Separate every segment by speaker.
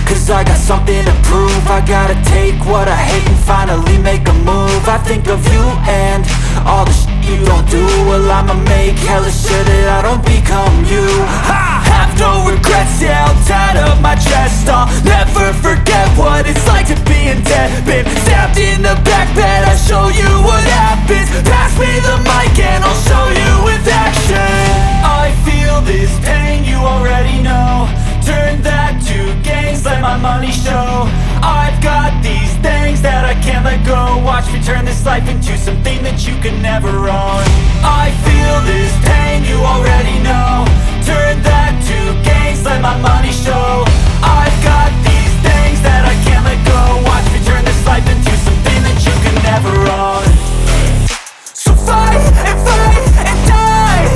Speaker 1: cause I got something to prove. I gotta take what I hate and finally make a move. I think of you and all the shit you don't do. Well, I'ma make hella sure that I don't become you. I have no regrets, yeah, I'll tie up my chest. I'll never forget what it's like to be in debt. Been stabbed in the back bed, I'll show you what happens. Pass me the mic and I'll show you with action. I feel this pain, you already know. Turn that to gains, let my money show. I've got these things that I can't let go. Watch me turn this life into something that you can never own. I feel this pain, you already know. Turn that to gains, let my money show. I've got these things that I can't let go. Watch me turn this life into something that you can never own. So fight and die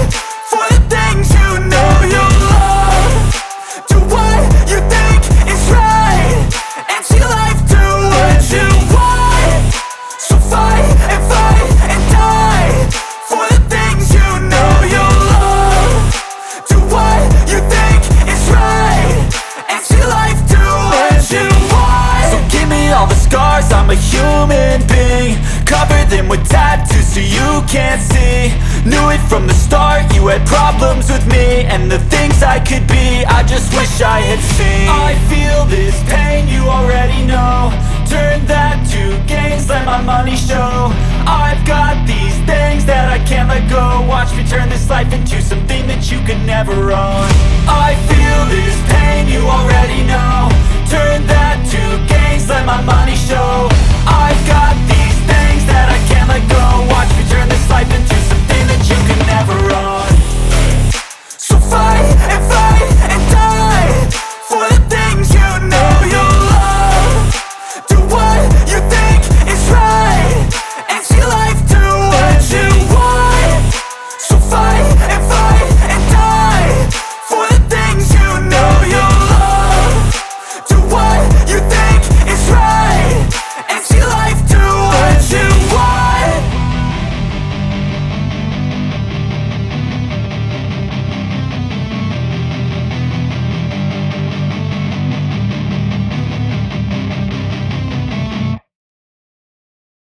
Speaker 1: for the things you know you love. Do what you think is right and see life do what you want. So fight and die for the things you know you love. Do what you think is right and see life do what you want. So give me all the scars, I'm a human being. Cover them with tattoos so you can't see. Knew it from the start, you had problems with me and the things I could be, I just wish I had seen. I feel this pain, you already know. Turn that to gains, let my money show. I've got these things that I can't let go. Watch me turn this life into something that you can never own. I feel this pain, you already know. Turn that to gains, let my money show. I've got these